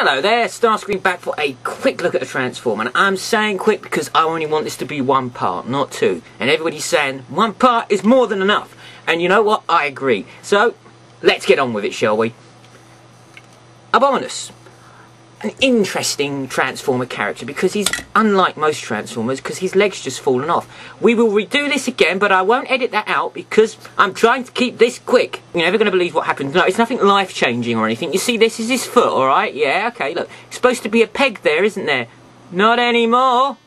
Hello there, Starscream back for a quick look at the Transformer. And I'm saying quick because I only want this to be one part, not two. And everybody's saying one part is more than enough. And you know what? I agree. So, let's get on with it, shall we? Abominus. An interesting Transformer character because he's unlike most Transformers because his leg's just fallen off. We will redo this again, but I won't edit that out because I'm trying to keep this quick. You're never going to believe what happens. No, it's nothing life-changing or anything. You see, this is his foot, alright? Yeah, okay, look. It's supposed to be a peg there, isn't there? Not anymore.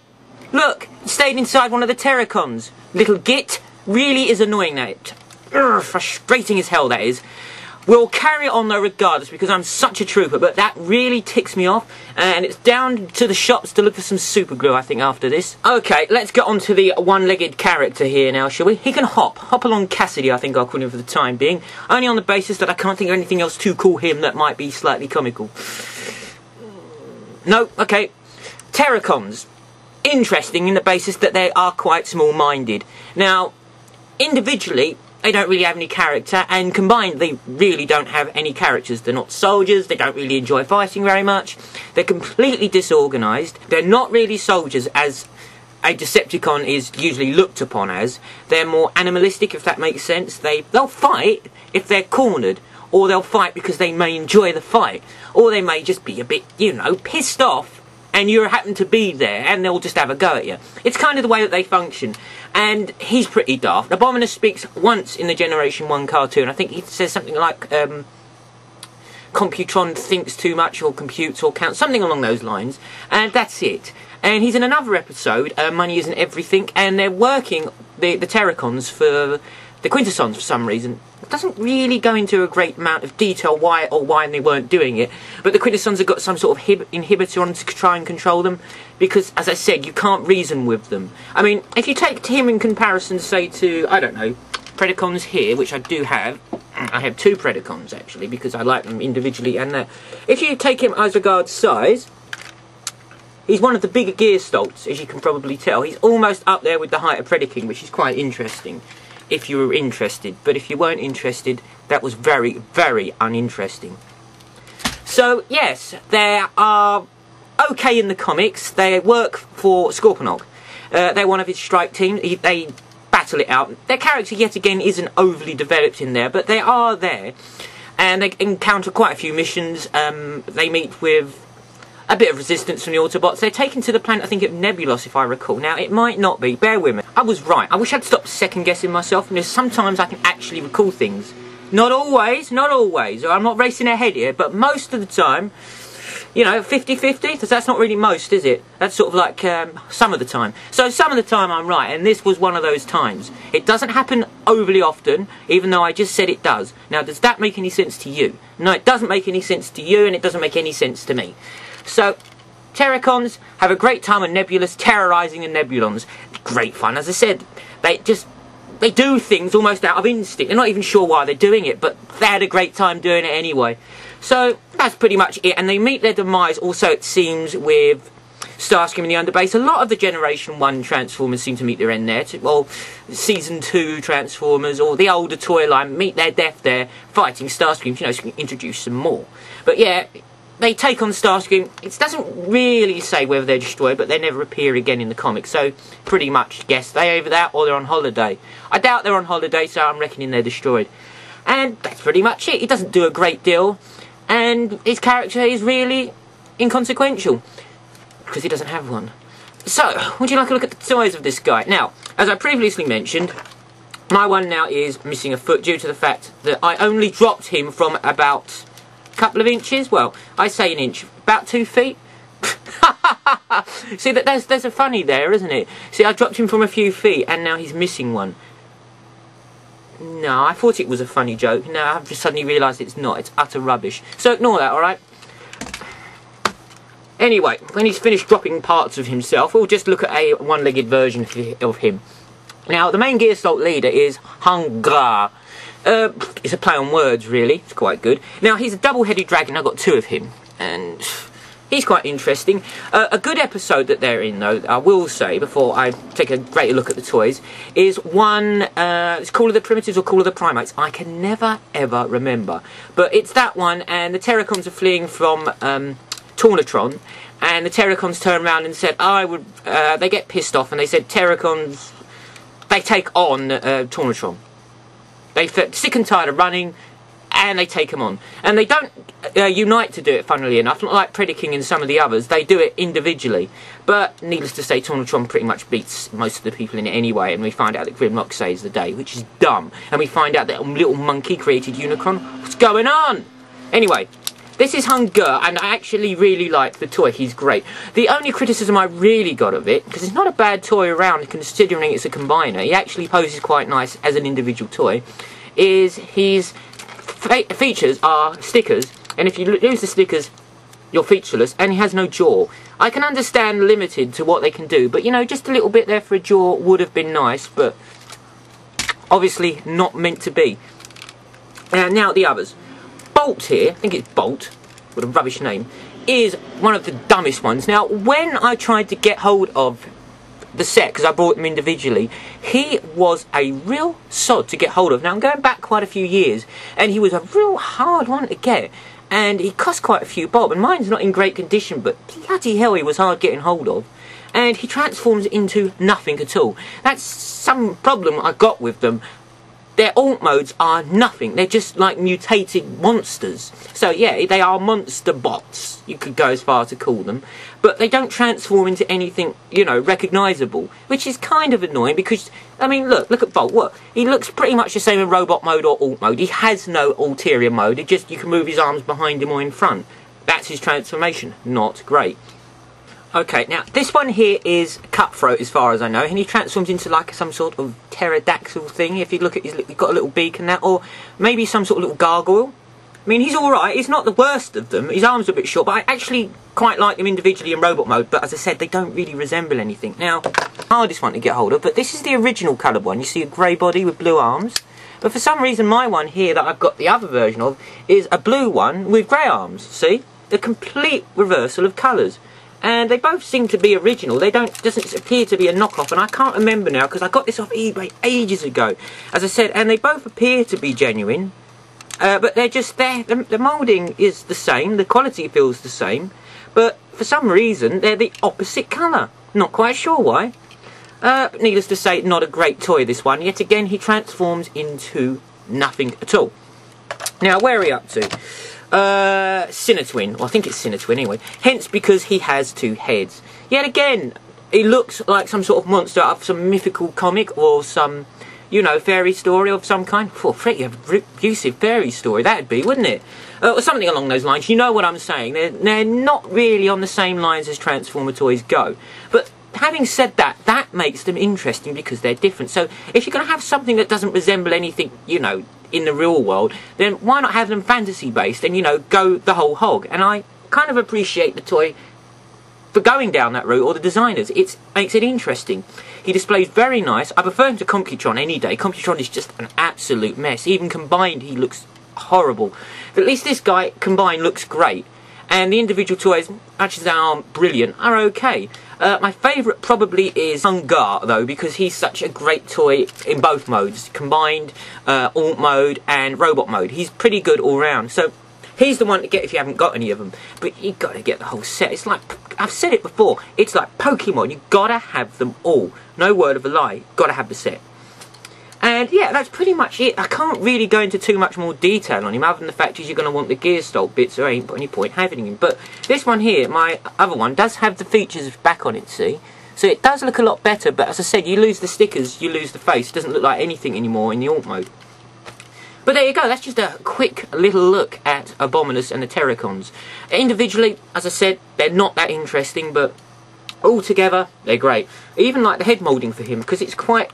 Look, it stayed inside one of the Terrorcons. Little git. Really is annoying, that. Urgh, frustrating as hell, that is. We'll carry on though regardless because I'm such a trooper, but that really ticks me off, and it's down to the shops to look for some super glue, I think, after this. Okay, let's get on to the one-legged character here now, shall we? He can hop. Hop along Cassidy, I think I'll call him for the time being, only on the basis that I can't think of anything else to call him that might be slightly comical. No, okay. Terrorcons. Interesting in the basis that they are quite small-minded. Now, individually, they don't really have any character, and combined they really don't have any characters. They're not soldiers, they don't really enjoy fighting very much, they're completely disorganised, they're not really soldiers as a Decepticon is usually looked upon as. They're more animalistic, if that makes sense. They'll fight if they're cornered, or they'll fight because they may enjoy the fight, or they may just be a bit, you know, pissed off and you happen to be there and they'll just have a go at you. It's kind of the way that they function. And he's pretty daft. Abominus speaks once in the Generation 1 cartoon. I think he says something like, Computron thinks too much, or computes, or counts, something along those lines. And that's it. And he's in another episode, Money Isn't Everything, and they're working the Terrorcons for the Quintessons for some reason. It doesn't really go into a great amount of detail why they weren't doing it, but the Quintessons have got some sort of inhibitor on to try and control them, because, as I said, you can't reason with them. I mean, if you take him in comparison, say, to, I don't know, Predacons here, which I do have. I have two Predacons, actually, because I like them individually, and if you take him as regards size, he's one of the bigger gear stolts, as you can probably tell. He's almost up there with the height of Predaking, which is quite interesting, if you were interested. But if you weren't interested, that was very, very uninteresting. So, yes, they are okay in the comics. They work for Scorponok. They're one of his strike team. They battle it out. Their character, yet again, isn't overly developed in there, but they are there. And they encounter quite a few missions. They meet with a bit of resistance from the Autobots. They're taken to the planet, I think, of Nebulos, if I recall. Now, it might not be. Bear with me. I was right. I wish I'd stopped second-guessing myself, because sometimes I can actually recall things. Not always, not always. I'm not racing ahead here, but most of the time, you know, 50-50, because that's not really most, is it? That's sort of like some of the time. So some of the time I'm right, and this was one of those times. It doesn't happen overly often, even though I just said it does. Now, does that make any sense to you? No, it doesn't make any sense to you, and it doesn't make any sense to me. So, Terrorcons have a great time on Nebulous, terrorising the Nebulons. Great fun, as I said. They do things almost out of instinct. They're not even sure why they're doing it, but they had a great time doing it anyway. So, that's pretty much it. And they meet their demise, also, it seems, with Starscream in the Underbase. A lot of the Generation 1 Transformers seem to meet their end there. Well, Season 2 Transformers, or the older toy line, meet their death there, fighting Starscream, you know, so we can introduce some more. But yeah, they take on Starscream. It doesn't really say whether they're destroyed, but they never appear again in the comics. So, pretty much, guess they either that or they're on holiday. I doubt they're on holiday, so I'm reckoning they're destroyed. And that's pretty much it. He doesn't do a great deal, and his character is really inconsequential, because he doesn't have one. So, would you like a look at the toys of this guy? Now, as I previously mentioned, my one now is missing a foot due to the fact that I only dropped him from about couple of inches. Well, I say an inch, about 2 feet. See, there's a funny there, isn't it? See, I dropped him from a few feet and now he's missing one. No, I thought it was a funny joke. No, I've just suddenly realised it's not. It's utter rubbish. So ignore that, alright? Anyway, when he's finished dropping parts of himself, we'll just look at a one-legged version of him. Now, the main Gearstolt leader is Hungar. It's a play on words, really. It's quite good. Now, he's a double-headed dragon. I've got two of him, and he's quite interesting. A good episode that they're in, though, I will say, before I take a greater look at the toys, is one, it's Call of the Primitives or Call of the Primates. I can never, ever remember. But it's that one, and the Terrorcons are fleeing from Tornatron, and the Terrorcons turn around and said, they get pissed off, and they said, Terrorcons, they take on Tornatron. They sick and tired of running, and they take them on. And they don't unite to do it, funnily enough, not like Predaking and some of the others. They do it individually. But, needless to say, Tornatron pretty much beats most of the people in it anyway, and we find out that Grimlock saves the day, which is dumb. And we find out that little monkey created Unicron. What's going on? Anyway, this is Hunger, and I actually really like the toy. He's great. The only criticism I really got of it, because it's not a bad toy around considering it's a combiner, he actually poses quite nice as an individual toy, is his features are stickers, and if you lose the stickers, you're featureless, and he has no jaw. I can understand limited to what they can do, but you know, just a little bit there for a jaw would have been nice, but obviously not meant to be. Now the others. Bolt here, I think it's Bolt, what a rubbish name, is one of the dumbest ones. Now, when I tried to get hold of the set, because I bought them individually, he was a real sod to get hold of. Now, I'm going back quite a few years, and he was a real hard one to get, and he cost quite a few bob, and mine's not in great condition, but bloody hell, he was hard getting hold of. And he transforms into nothing at all. That's some problem I got with them. Their alt modes are nothing. They're just like mutated monsters. So yeah, they are monster bots, you could go as far to call them. But they don't transform into anything, you know, recognisable. Which is kind of annoying because, I mean, look at Bolt. What? He looks pretty much the same in robot mode or alt mode. He has no ulterior mode. It just, you can move his arms behind him or in front. That's his transformation. Not great. Okay, now this one here is Cutthroat as far as I know, and he transforms into like some sort of pterodactyl thing. If you look at his, he's got a little beak and that, or maybe some sort of little gargoyle. I mean, he's alright, he's not the worst of them, his arms are a bit short, but I actually quite like him individually in robot mode, but as I said, they don't really resemble anything. Now, hardest one to get hold of, but this is the original coloured one. You see a grey body with blue arms, but for some reason my one here that I've got the other version of is a blue one with grey arms, see? The complete reversal of colours. And they both seem to be original. They doesn't appear to be a knockoff, and I can't remember now because I got this off eBay ages ago, as I said, and they both appear to be genuine, but they're just there. The moulding is the same, the quality feels the same, but for some reason they're the opposite colour. Not quite sure why. But needless to say, not a great toy, this one. Yet again, he transforms into nothing at all. Now, where are we up to? Sinatwin. Well, I think it's Sinatwin anyway. Hence because he has two heads. Yet again, he looks like some sort of monster out of some mythical comic or some, you know, fairy story of some kind. Oh, pretty abusive fairy story that'd be, wouldn't it? Or something along those lines. You know what I'm saying. They're not really on the same lines as Transformer toys go. But having said that, that makes them interesting because they're different. So if you're going to have something that doesn't resemble anything, you know, in the real world, then why not have them fantasy based and, you know, go the whole hog? And I kind of appreciate the toy for going down that route, or the designers. It makes it interesting. He displays very nice. I prefer him to Computron any day. Computron is just an absolute mess. Even combined, he looks horrible. But at least this guy combined looks great. And the individual toys, much as they aren't brilliant, are okay. My favourite probably is Hungar, though, because he's such a great toy in both modes. Combined, alt mode and robot mode. He's pretty good all round. So he's the one to get if you haven't got any of them. But you've got to get the whole set. It's like, I've said it before, it's like Pokemon. You've got to have them all. No word of a lie. Got to have the set. And yeah, that's pretty much it. I can't really go into too much more detail on him, other than the fact is you're going to want the gear stolt bits, so there ain't any point having him. But this one here, my other one, does have the features back on it, see? So it does look a lot better, but as I said, you lose the stickers, you lose the face. It doesn't look like anything anymore in the alt mode. But there you go, that's just a quick little look at Abominus and the Terrorcons. Individually, as I said, they're not that interesting, but all together, they're great. I even like the head moulding for him, because it's quite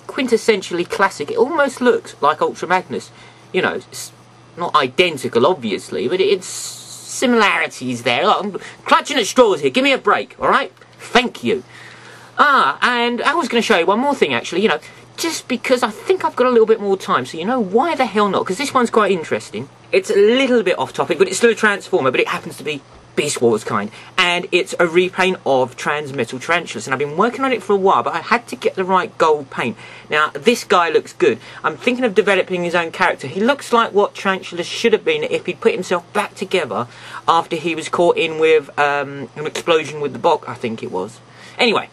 quintessentially classic. It almost looks like Ultra Magnus. You know, it's not identical, obviously, but it's similarities there. Look, I'm clutching at straws here. Give me a break, alright? Thank you. And I was going to show you one more thing, actually, you know, just because I think I've got a little bit more time, so you know, why the hell not? Because this one's quite interesting. It's a little bit off topic, but it's still a Transformer, but it happens to be Beast Wars kind, and it's a repaint of Transmetal Tarantulas, and I've been working on it for a while, but I had to get the right gold paint. Now this guy looks good. I'm thinking of developing his own character. He looks like what Tarantulas should have been if he'd put himself back together after he was caught in with an explosion with the bog, I think it was. Anyway,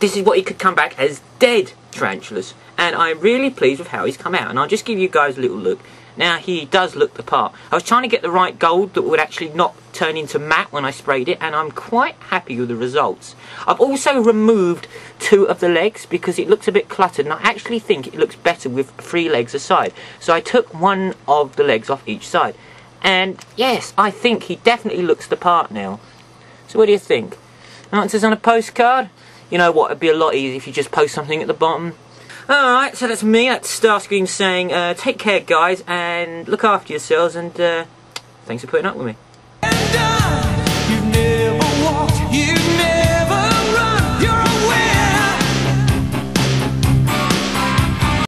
this is what he could come back as, dead Tarantulas, and I'm really pleased with how he's come out, and I'll just give you guys a little look. Now he does look the part. I was trying to get the right gold that would actually not turn into matte when I sprayed it, and I'm quite happy with the results. I've also removed 2 of the legs because it looks a bit cluttered, and I actually think it looks better with 3 legs aside. So I took 1 of the legs off each side, and yes, I think he definitely looks the part now. So what do you think? Answers on a postcard? You know what, it'd be a lot easier if you just post something at the bottom. Alright, so that's me, that's Starscream saying, take care guys, and look after yourselves, and thanks for putting up with me.